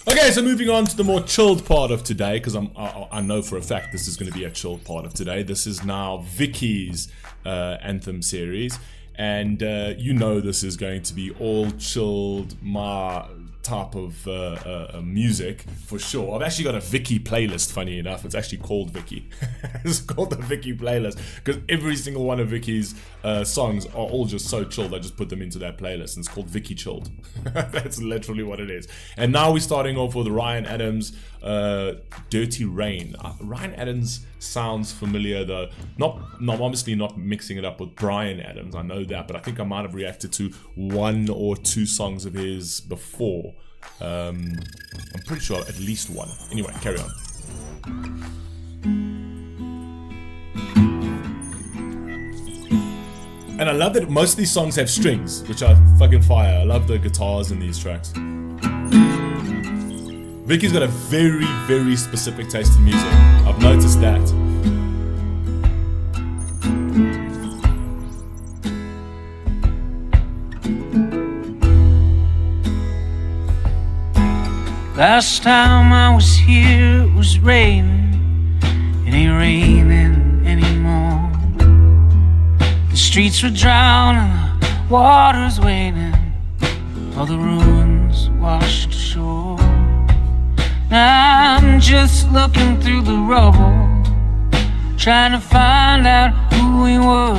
Okay, so moving on to the more chilled part of today, because I know for a fact this is going to be a chilled part of today. This is now Vicky's anthem series, and you know this is going to be all chilled, type of music for sure. I've actually got a Vicky playlist, funny enough. It's actually called Vicky. It's called the Vicky playlist because every single one of Vicky's songs are all just so chilled. I just put them into that playlist and it's called Vicky Chilled. That's literally what it is. And now we're starting off with Ryan Adams, Dirty Rain. Ryan Adams sounds familiar though. Not obviously not mixing it up with Bryan Adams, I know that, but I think I might have reacted to one or two songs of his before. I'm pretty sure at least one. Anyway, carry on. And I love that most of these songs have strings, which are fucking fire. I love the guitars in these tracks. Vicky's got a very, very specific taste in music. I've noticed that. Last time I was here, it was raining. It ain't raining anymore. The streets were drowning, the water's waiting. All the ruins washed ashore. Now I'm just looking through the rubble, trying to find out who we were.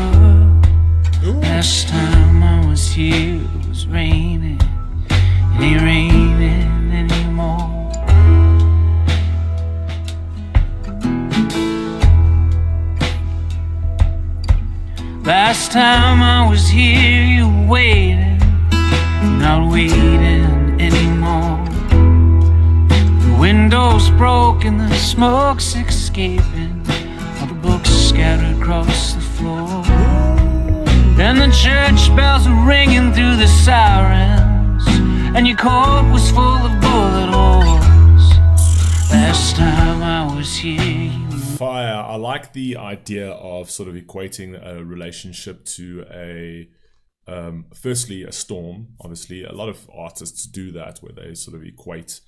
Last time I was here, it was raining. It ain't raining anymore. Last time I was here, you were waiting. I'm not waiting anymore. The window's broken, the smoke's escaping. All the books scattered across the floor. And the church bells are ringing through the sirens. And your coat was full of bullet holes. Last time I was here, Fire. I like the idea of sort of equating a relationship to a firstly a storm. Obviously a lot of artists do that, where they sort of equate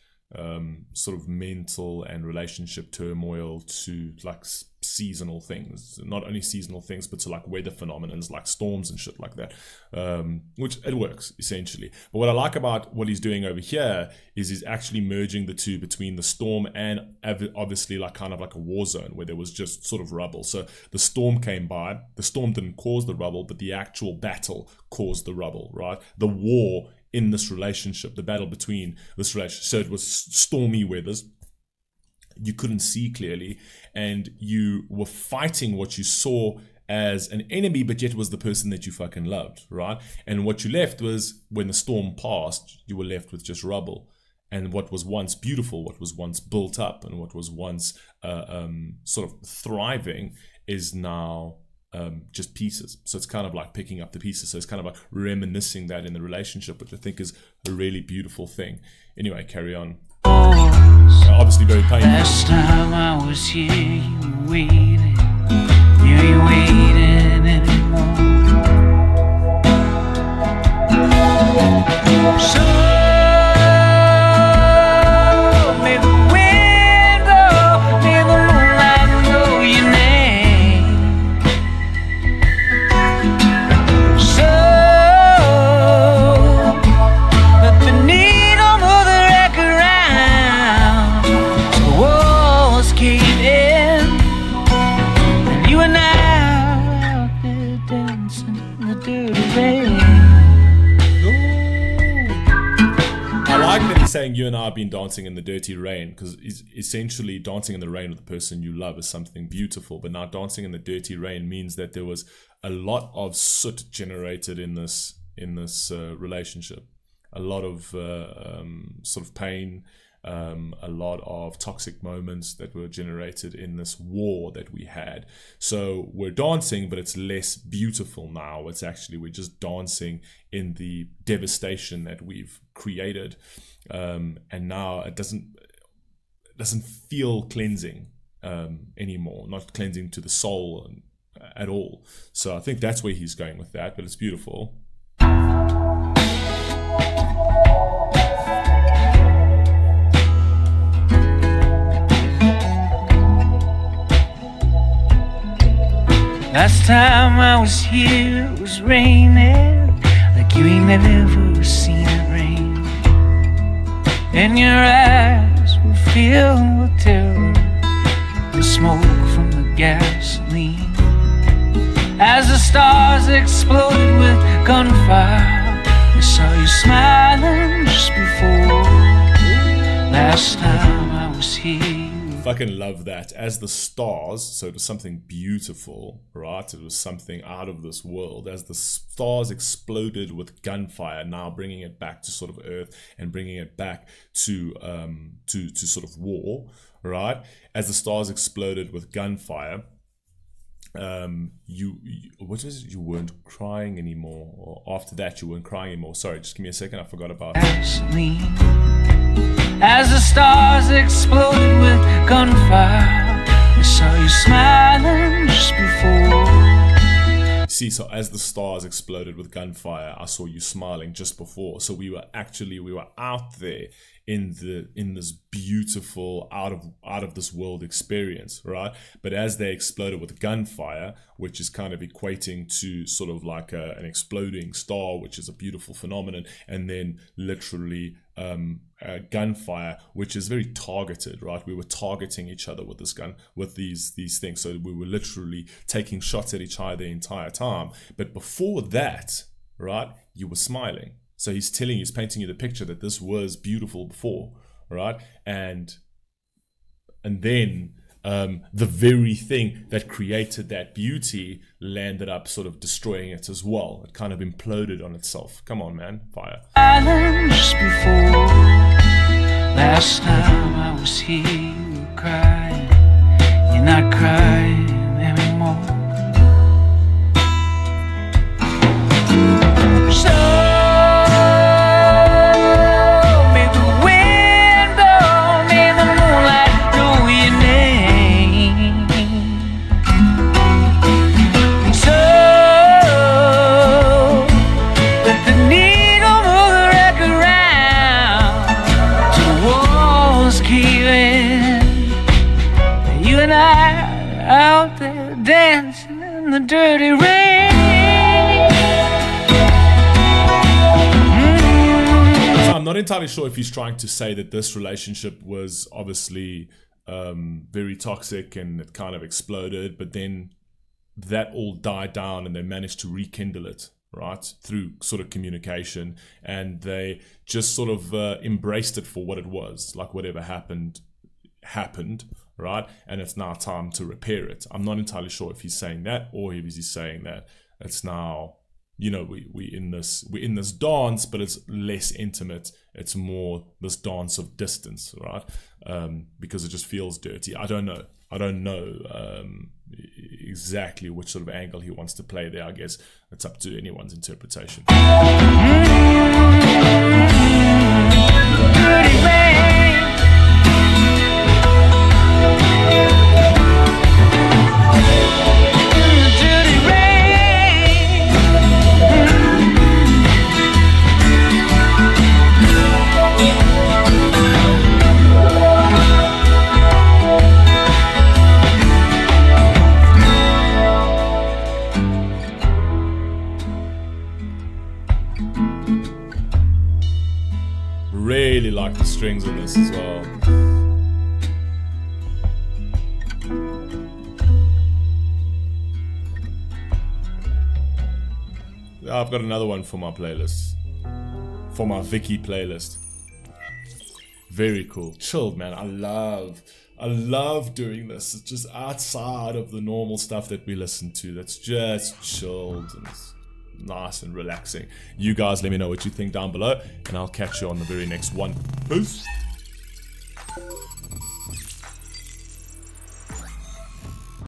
sort of mental and relationship turmoil to like seasonal things, not only seasonal things, but to like weather phenomenons like storms and shit like that, which it works essentially. But what I like about what he's doing over here is he's actually merging the two, between the storm and obviously like kind of like a war zone where there was just sort of rubble. So the storm came by, the storm didn't cause the rubble, but the actual battle caused the rubble, right? The war in this relationship, the battle between this relationship. So it was stormy weathers. You couldn't see clearly, and you were fighting what you saw as an enemy, but yet was the person that you fucking loved, right? And what you left was, when the storm passed, you were left with just rubble. And what was once beautiful, what was once built up, and what was once sort of thriving is now just pieces. So it's kind of like picking up the pieces. So it's kind of like reminiscing that in the relationship, which I think is a really beautiful thing. Anyway, carry on. Obviously very painful. Last time I was here, you were waiting. You ain't waiting anymore. So may the wind blow, may the moonlight know your name. So let the needle move the record round. The walls cave in, and you and I out there dancing in the dirty rain. I like that he's saying you and I have been dancing in the dirty rain, because essentially dancing in the rain with the person you love is something beautiful, but now dancing in the dirty rain means that there was a lot of soot generated in this relationship, a lot of sort of pain, a lot of toxic moments that were generated in this war that we had. So we're dancing, but it's less beautiful now. It's actually, we're just dancing in the devastation that we've created, and now it doesn't feel cleansing anymore, not cleansing to the soul at all. So I think that's where he's going with that, but it's beautiful. Last time I was here, it was raining like you ain't never seen it rain. And your eyes were filled with terror, the smoke from the gasoline. As the stars exploded with gunfire, I saw you smiling just before. Last time I was here. Fucking love that. As the stars, so it was something beautiful, right? It was something out of this world. As the stars exploded with gunfire, now bringing it back to sort of Earth and bringing it back to sort of war, right? As the stars exploded with gunfire, you what is it? You weren't crying anymore, or after that you weren't crying anymore. Sorry, just give me a second. I forgot about it. As the stars exploded with gunfire, I saw you smiling just before. See, so as the stars exploded with gunfire, I saw you smiling just before. So we were out there in this beautiful out of this world experience, right? But as they exploded with gunfire, which is kind of equating to sort of like an exploding star, which is a beautiful phenomenon, and then literally gunfire, which is very targeted, right? We were targeting each other with this gun, with these things. So we were literally taking shots at each other the entire time. But before that, right, you were smiling. So he's painting you the picture that this was beautiful before, right? And then the very thing that created that beauty landed up sort of destroying it as well. It kind of imploded on itself. Come on, man, fire. Just before, last time I was here, you were crying. You're not crying anymore. Out there dancing in the dirty rain. So I'm not entirely sure if he's trying to say that this relationship was obviously very toxic and it kind of exploded, but then that all died down and they managed to rekindle it, right, through sort of communication, and they just sort of embraced it for what it was, like whatever happened, right? And it's now time to repair it. I'm not entirely sure if he's saying that or if he's saying that it's now, you know, we in this dance, but it's less intimate. It's more this dance of distance, right? Because it just feels dirty. I don't know exactly which sort of angle he wants to play there. I guess it's up to anyone's interpretation. Really like the strings on this as well. I've got another one for my playlist. For my Vicky playlist. Very cool. Chilled, man. I love doing this. It's just outside of the normal stuff that we listen to. That's just chilled and nice and relaxing. You guys let me know what you think down below, and I'll catch you on the very next one. Peace.